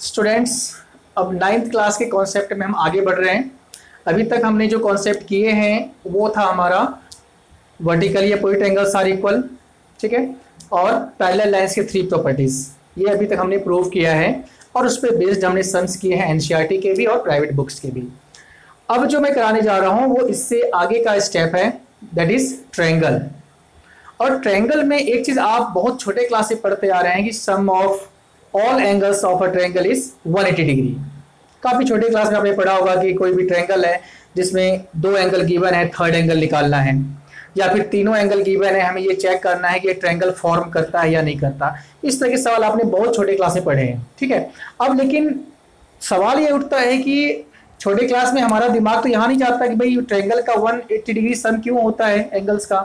Students, अब 9th class के concept में हम आगे बढ़ रहे हैं। अभी तक हमने जो कॉन्सेप्ट किए हैं वो था हमारा vertically opposite angles are equal, ठीक है, और पैरेलल लाइंस के 3 प्रॉपर्टीज, ये अभी तक हमने प्रूव किया है और उस पर बेस्ड हमने सम्स किए हैं एनसीईआरटी के भी और प्राइवेट बुक्स के भी। अब जो मैं कराने जा रहा हूँ वो इससे आगे का स्टेप है, दैट इज ट्रायंगल। और ट्रायंगल में एक चीज आप बहुत छोटे क्लास से पढ़ते आ रहे हैं कि sum of all angles of a triangle is 180 degree. काफी छोटे क्लास में आपने पढ़ा होगा कि कोई भी ट्रायंगल है जिसमें 2 एंगल गिवन है, थर्ड एंगल निकालना है, या फिर तीनों एंगल गिवन है, हमें ये चेक करना है कि ये ट्रायंगल फॉर्म करता है या नहीं करता। इस तरह के सवाल आपने बहुत छोटे क्लास में पढ़े हैं, ठीक है। अब लेकिन सवाल ये उठता है कि छोटे क्लास में हमारा दिमाग तो यहाँ नहीं जाता कि भाई ट्रायंगल का 180 डिग्री सम क्यों होता है एंगल्स का,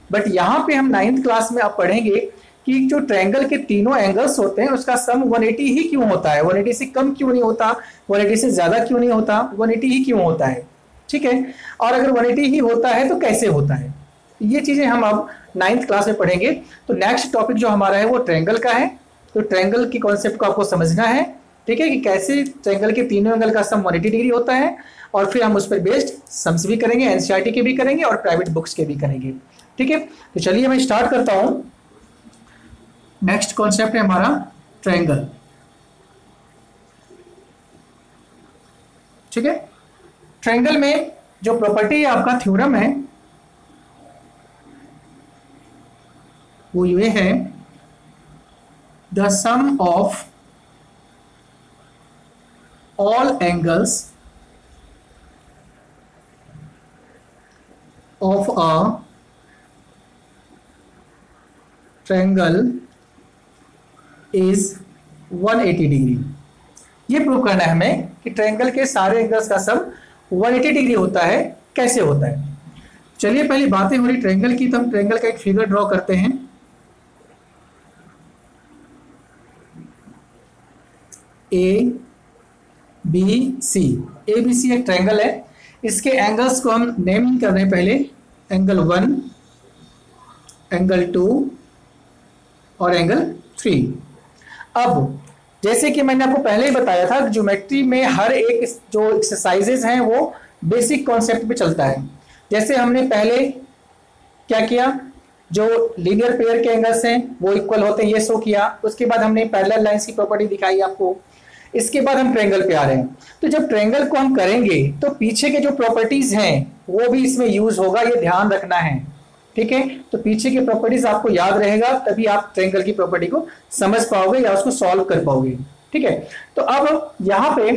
बट यहाँ पे हम 9th क्लास में अब पढ़ेंगे कि जो ट्रायंगल के तीनों एंगल्स होते हैं उसका सम 180 ही क्यों होता है, 180 से कम क्यों नहीं होता, 180 से ज्यादा क्यों नहीं होता, 180 ही क्यों होता है, ठीक है। और अगर 180 ही होता है तो कैसे होता है, ये चीजें हम अब 9th क्लास में पढ़ेंगे। तो नेक्स्ट टॉपिक जो हमारा है वो ट्रायंगल का है। तो ट्रायंगल की कॉन्सेप्ट को आपको समझना है, ठीक है, कि कैसे ट्रायंगल के तीनों एंगल का सम 180 डिग्री होता है, और फिर हम उस पर बेस्ड सम्स भी करेंगे, एनसीईआरटी के भी करेंगे और प्राइवेट बुक्स के भी करेंगे, ठीक है। तो चलिए मैं स्टार्ट करता हूं। नेक्स्ट कॉन्सेप्ट है हमारा ट्रायंगल, ठीक है। ट्रायंगल में जो प्रॉपर्टी आपका थ्योरम है वो ये है, the sum of all angles of a triangle is 180 degree. ये प्रूव करना है हमें कि ट्रायंगल के सारे एंगल्स का सम 180 डिग्री होता है। कैसे होता है, चलिए पहली बातें हो रही ट्रायंगल की, तो हम ट्रायंगल का एक फिगर ड्रॉ करते हैं। ए बी सी, ए बी सी एक ट्रायंगल है। इसके एंगल्स को हम नेमिंग कर रहे हैं, पहले एंगल 1, एंगल 2 और एंगल 3। अब जैसे कि मैंने आपको पहले ही बताया था, ज्योमेट्री में हर एक जो एक्सरसाइजेज हैं वो बेसिक कॉन्सेप्ट पे चलता है। जैसे हमने पहले क्या किया, जो लीनियर पेयर के एंगल्स हैं वो इक्वल होते हैं, ये शो किया। उसके बाद हमने पैरेलल लाइंस की प्रॉपर्टी दिखाई आपको। इसके बाद हम ट्रायंगल पे आ रहे हैं। तो जब ट्रायंगल को हम करेंगे तो पीछे के जो प्रॉपर्टीज हैं वो भी इसमें यूज होगा, ये ध्यान रखना है, ठीक है। तो पीछे के प्रॉपर्टीज आपको याद रहेगा, तभी आप ट्रायंगल की प्रॉपर्टी को समझ पाओगे या उसको सॉल्व कर पाओगे, ठीक है। तो अब यहां पे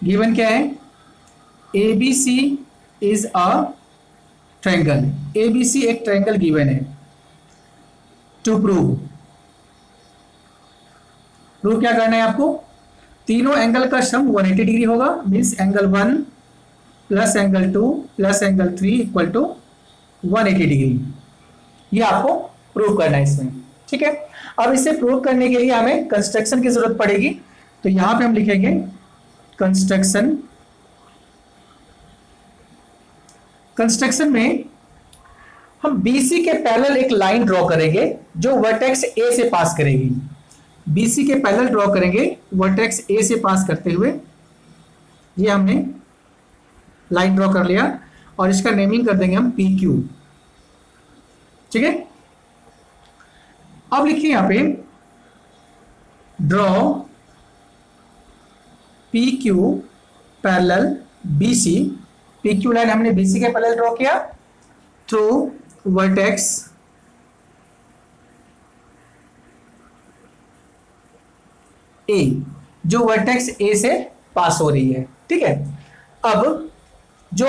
गिवन क्या है, ABC is a triangle. ABC एक ट्रायंगल गिवन है। टू प्रूव क्या करना है आपको, तीनों एंगल का सम 180 डिग्री होगा, means angle 1 plus angle 2 plus angle 3 equal to 180 degree. ये आपको प्रूव करना है इसमें, ठीक है। अब इसे प्रूव करने के लिए हमें कंस्ट्रक्शन की जरूरत पड़ेगी। तो यहां पे हम लिखेंगे कंस्ट्रक्शन में हम BC के पैरेलल एक लाइन ड्रॉ करेंगे जो वर्टेक्स A से पास करेगी। BC के पैरेलल ड्रॉ करेंगे वर्टेक्स A से पास करते हुए। ये हमने लाइन ड्रॉ कर लिया और इसका नेमिंग कर देंगे हम PQ, ठीक है। अब लिखिए यहां पे draw PQ parallel BC। PQ line हमने BC के पैरेलल ड्रॉ किया थ्रू वर्टेक्स A, जो वर्टेक्स A से पास हो रही है, ठीक है। अब जो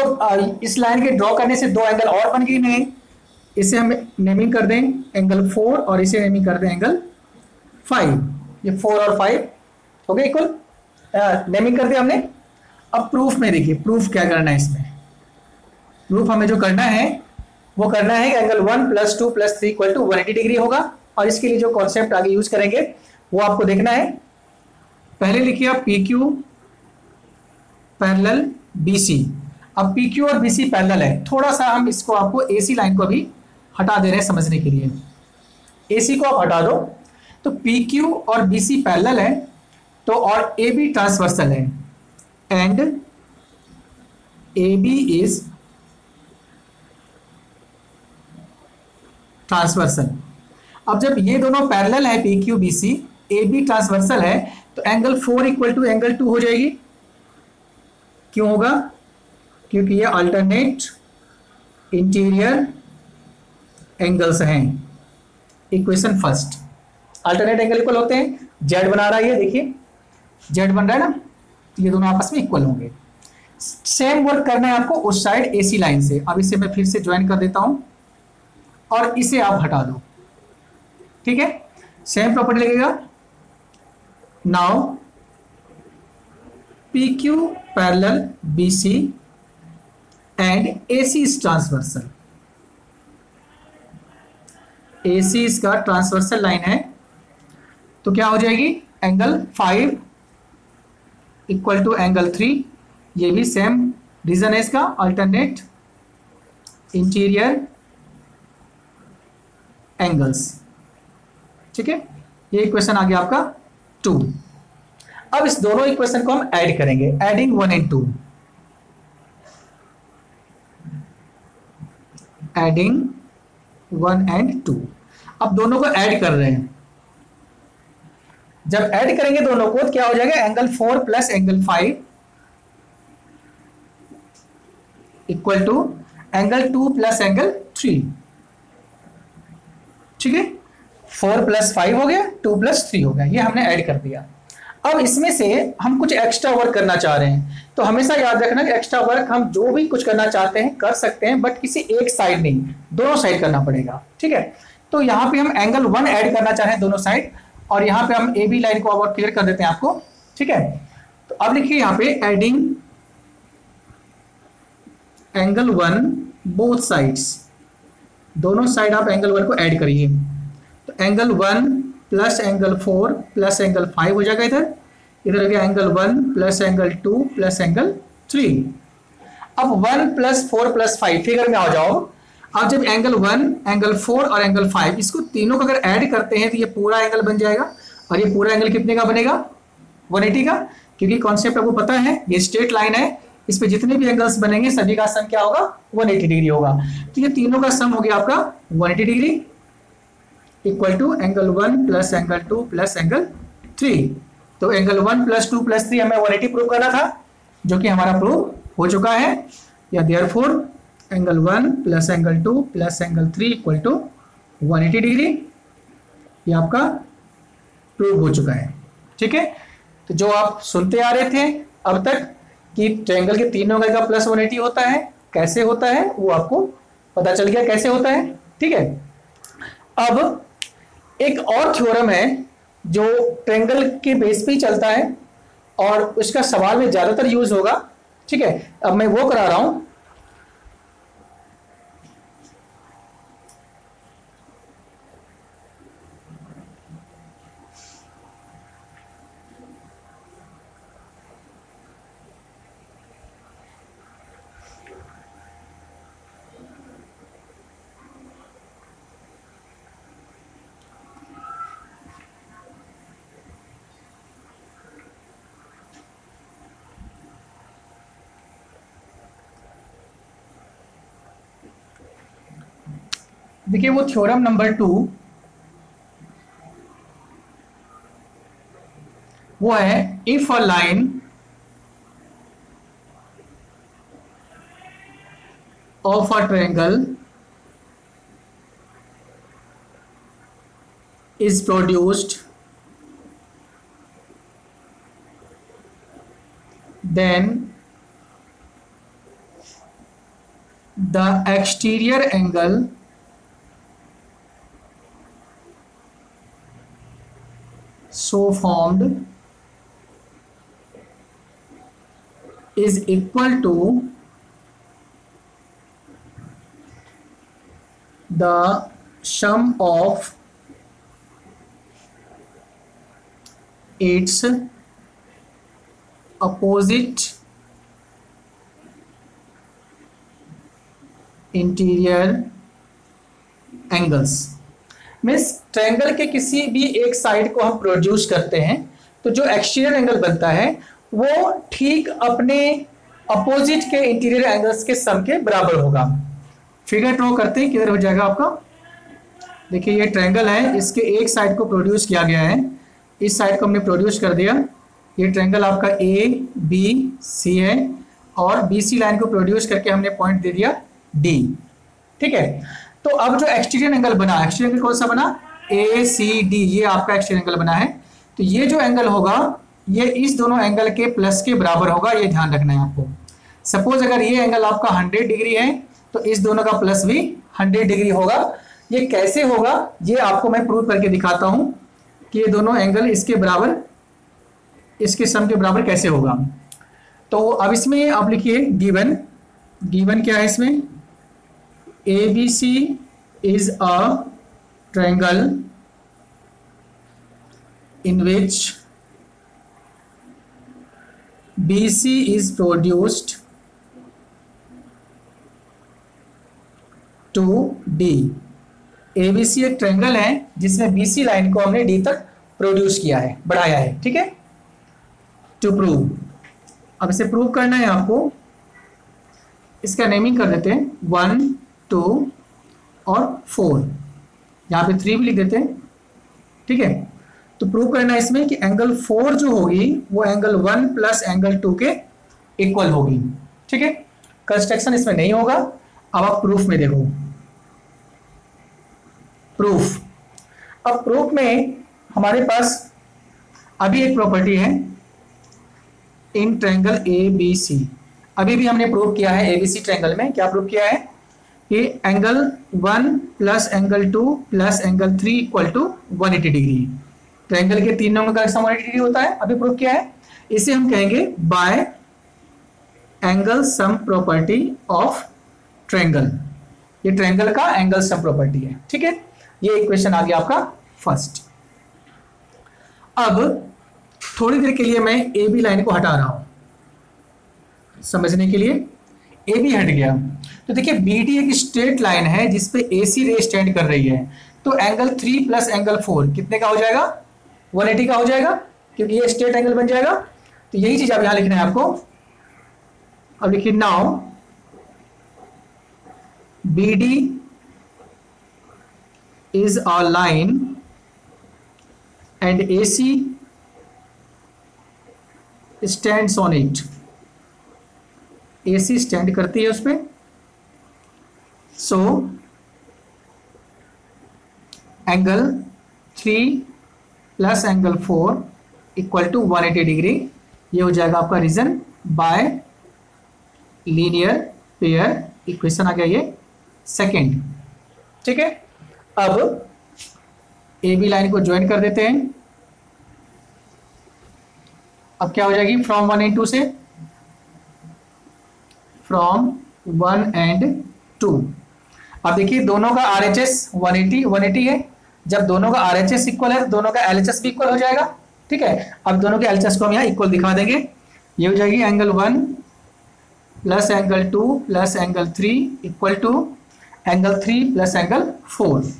इस लाइन के ड्रॉ करने से 2 एंगल और बन गई नहीं, इसे हम नेमिंग कर दें एंगल 4 और इसे नेमिंग कर दें एंगल 5। ये 4 और 5 हो गए इक्वल, नेमिंग कर दिया हमने। अब प्रूफ में देखिए, प्रूफ क्या करना है इसमें। प्रूफ हमें जो करना है वो करना है कि एंगल 1 + 2 + 3 इक्वल टू 180 डिग्री होगा। और इसके लिए जो कॉन्सेप्ट आगे यूज करेंगे वो आपको देखना है। पहले लिखिए आप PQ पैरेलल BC। अब PQ और BC पैरेलल है, थोड़ा सा हम इसको आपको AC लाइन को भी हटा दे रहे हैं समझने के लिए। AC को आप हटा दो तो PQ और BC पैरेलल है, तो और AB ट्रांसवर्सल है एंड AB इज ट्रांसवर्सल। अब जब ये दोनों पैरेलल है PQ BC, AB ट्रांसवर्सल है, तो एंगल 4 इक्वल टू एंगल 2 हो जाएगी। क्यों होगा? क्योंकि ये अल्टरनेट इंटीरियर एंगल्स हैं। Equation first, alternate angle equal होते हैं, जेड बना रहा है, ये देखिए जेड बन रहा है ना, ये दोनों आपस में इक्वल होंगे। सेम वर्क करना है आपको उस साइड AC लाइन से। अब इसे मैं फिर से ज्वाइन कर देता हूं और इसे आप हटा दो, ठीक है, सेम प्रॉपर्टी लगेगा। Now PQ parallel BC and AC is transversal. AC इसका ट्रांसवर्सल लाइन है, तो क्या हो जाएगी? Angle 5 equal to angle 3। ये भी सेम रीजन है इसका, अल्टरनेट इंटीरियर एंगल्स, ठीक है। ये इक्वेशन आ गया आपका 2। अब इस दोनों इक्वेशन को हम ऐड करेंगे, एडिंग 1 एंड 2, एडिंग 1 एंड 2। अब दोनों को ऐड कर रहे हैं, जब ऐड करेंगे दोनों को तो क्या हो जाएगा? Angle 4 plus angle 5 equal to angle 2 plus angle 3, ठीक है। 4 प्लस 5 हो गया, 2 प्लस 3 हो गया, ये हमने ऐड कर दिया। अब इसमें से हम कुछ एक्स्ट्रा वर्क करना चाह रहे हैं, तो हमेशा याद रखना कि एक्स्ट्रा वर्क हम जो भी कुछ करना चाहते हैं कर सकते हैं, बट किसी एक साइड नहीं, दोनों साइड करना पड़ेगा, ठीक है। तो यहाँ पे हम एंगल 1 ऐड करना चाह रहे हैं दोनों साइड, और यहाँ पे हम AB लाइन को अब क्लियर कर देते हैं आपको, ठीक है। तो अब लिखिए यहाँ पे एडिंग एंगल 1 बोथ साइड्स, दोनों साइड आप एंगल 1 को ऐड करिए, तो angle 1 plus angle 4 plus angle 5 हो जाएगा। इधर हो गया angle 1 plus angle 2 plus angle 3। अब 1 प्लस 4 प्लस 5 फिगर में आ जाओ। अब जब एंगल 1 एंगल 4 और एंगल 5 इसको तीनों को अगर ऐड करते हैं तो ये पूरा एंगल बन जाएगा, और ये पूरा एंगल कितने का बनेगा? 180 का, क्योंकि कॉन्सेप्ट आपको पता है, ये स्ट्रेट लाइन है, इस पे जितने भी एंगल्स बनेंगे सभी का सम क्या होगा? 180 डिग्री होगा। तो ये तीनों का सम हो गया आपका 180 degree equal to angle 1 plus angle 2 plus angle 3। तो एंगल 1 प्लस 2 प्लस 3 हमें 180 प्रूव करना था, जो कि हमारा प्रूव हो चुका है। या therefore angle 1 plus angle 2 plus angle 3 equal to 180 degree, ये आपका प्रूव हो चुका है, ठीक है। तो जो आप सुनते आ रहे थे अब तक कि ट्रायंगल के तीनों एंगल का प्लस 180 होता है, कैसे होता है वो आपको पता चल गया कैसे होता है, ठीक है। अब एक और थ्योरम है जो ट्रायंगल के बेस पे ही चलता है और उसका सवाल में ज्यादातर यूज होगा, ठीक है। अब मैं वो करा रहा हूं। देखिए वो थ्योरम नंबर 2 वो है if a line of a triangle is produced, then the exterior angle so formed is equal to the sum of its opposite interior angles. Means triangle के किसी भी एक साइड को हम प्रोड्यूस करते हैं तो जो एक्सटीरियर एंगल बनता है वो ठीक अपने अपोजिट के इंटीरियर एंगल्स के सम के बराबर होगा। फिगर ड्रॉ करते हैं, किधर हो जाएगा आपका। देखिए ये ट्रायंगल है, इसके एक साइड को प्रोड्यूस किया गया है, इस साइड को हमने प्रोड्यूस कर दिया। ये ट्रायंगल आपका ए बी सी है और बी सी लाइन को प्रोड्यूस करके हमने पॉइंट दे दिया डी। ठीक है, तो अब जो एक्सटीरियर एंगल बना, एक्सटीरियर एंगल कौन सा बना, ए सी डी, ये आपका एक्सटीरियर एंगल बना है। तो ये जो एंगल होगा ये इस दोनों एंगल के प्लस के बराबर होगा, ये ध्यान रखना है आपको। सपोज अगर ये एंगल आपका 100 डिग्री है तो इस दोनों का प्लस भी 100 डिग्री होगा। ये कैसे होगा ये आपको मैं प्रूव करके दिखाता हूं कि ये दोनों एंगल इसके बराबर, इसके सम के बराबर कैसे होगा। तो अब इसमें आप लिखिए गिवन, गिवन क्या है इसमें, A B C is a triangle in which B C is produced to D. ABC एक ट्रायंगल है जिसमें बीसी लाइन को हमने डी तक प्रोड्यूस किया है, बढ़ाया है। ठीक है, टू प्रूव, अब इसे प्रूव करना है आपको। इसका नेमिंग कर देते हैं 1 2 और 4, यहाँ पे 3 भी लिख देते हैं। ठीक है, तो प्रूव करना है इसमें कि एंगल 4 जो होगी वो एंगल 1 प्लस एंगल 2 के इक्वल होगी। ठीक है, कंस्ट्रक्शन इसमें नहीं होगा। अब आप प्रूफ में देखो, प्रूफ, अब प्रूफ में हमारे पास अभी एक प्रॉपर्टी है इन ट्रायंगल ए बी सी। अभी भी हमने प्रूव किया है एबीसी ट्रायंगल में, क्या प्रूव किया है कि angle 1 plus angle 2 plus angle 3 equal to 180 degree. Triangle के तीन एंगल का सम 180 डिग्री होता है, अभी प्रूव किया है। इसे हम कहेंगे bye angle sum property of triangle. ये ट्रायंगल का एंगल सम प्रॉपर्टी है। ठीक है, ये इक्वेशन आ गया आपका फर्स्ट। अब थोड़ी देर के लिए मैं ए बी लाइन को हटा रहा हूं समझने के लिए। ए बी हट गया तो देखिए बी डी एक स्ट्रेट लाइन है जिसपे ए सी रे स्टैंड कर रही है। तो एंगल 3 प्लस एंगल 4 कितने का हो जाएगा, 180 का हो जाएगा, क्योंकि ये स्ट्रेट एंगल बन जाएगा। तो यही चीज अब यहां लिखना है आपको। अब लिखिए now B D is a line and AC stands on it। AC stand करती है उस पे। So angle 3 plus angle 4 equal to 180 degree. ये हो जाएगा आपका reason by linear pair equation आ गया ये सेकेंड। ठीक है, अब ए बी लाइन को ज्वाइन कर देते हैं। अब क्या हो जाएगी, फ्रॉम 1 एंड 2 से, फ्रॉम 1 एंड 2। अब देखिए दोनों का RHS 180 है। जब दोनों का RHS इक्वल है तो दोनों का LHS भी इक्वल हो जाएगा। ठीक है, अब दोनों के LHS को हम यहाँ इक्वल दिखा देंगे। ये हो जाएगी angle 1 plus angle 2 plus angle 3 equal to angle 3 plus angle 4।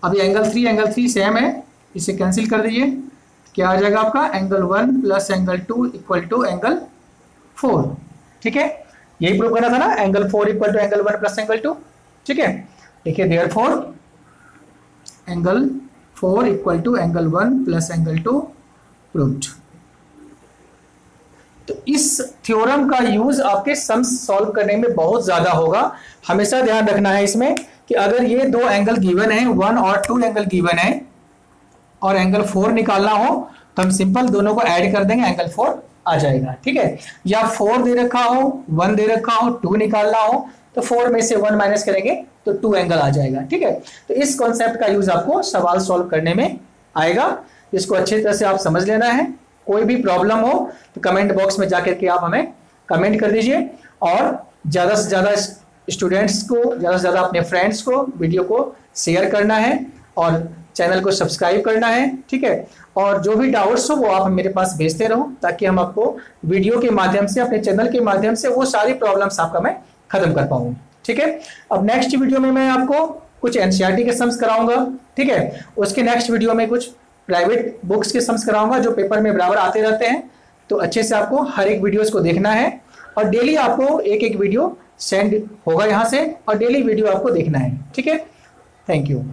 अभी एंगल 3 सेम है, इसे कैंसिल कर दीजिए। क्या आ जाएगा आपका, angle 1 plus angle 2 equal to angle 4। ठीक है, यही प्रूव करना था ना, angle 4 equal to angle 1 plus angle 2। ठीक है, देखिए therefore angle 4 equal to angle 1 plus angle 2 proved. तो इस थ्योरम का यूज आपके सम्स सॉल्व करने में बहुत ज्यादा होगा। हमेशा ध्यान रखना है इसमें कि अगर ये दो एंगल गिवन है, 1 और 2 एंगल गिवन है और एंगल 4 निकालना हो तो हम सिंपल दोनों को ऐड कर देंगे, एंगल 4 आ जाएगा। ठीक है, या 4 दे रखा हो, 1 दे रखा हो, 2 निकालना हो तो 4 में से 1 माइनस करेंगे तो 2 एंगल आ जाएगा। ठीक है, तो इस कॉन्सेप्ट का यूज आपको सवाल सॉल्व करने में आएगा। इसको अच्छी तरह से आप समझ लेना है। कोई भी प्रॉब्लम हो तो कमेंट बॉक्स में जाकर के आप हमें कमेंट कर दीजिए और ज़्यादा से ज़्यादा स्टूडेंट्स को, ज़्यादा से ज़्यादा अपने फ्रेंड्स को वीडियो को शेयर करना है और चैनल को सब्सक्राइब करना है। ठीक है, और जो भी डाउट्स हो वो आप मेरे पास भेजते रहो ताकि हम आपको वीडियो के माध्यम से, अपने चैनल के माध्यम से वो सारी प्रॉब्लम्स आपका मैं खत्म कर पाऊँ। ठीक है, अब नेक्स्ट वीडियो में मैं आपको कुछ एनसीईआरटी के सम्स कराऊंगा, ठीक है। उसके नेक्स्ट वीडियो में कुछ प्राइवेट बुक्स के सम्स कराऊंगा जो पेपर में बराबर आते रहते हैं। तो अच्छे से आपको हर एक वीडियोस को देखना है और डेली आपको एक एक वीडियो सेंड होगा यहाँ से और डेली वीडियो आपको देखना है, ठीक है। Thank you.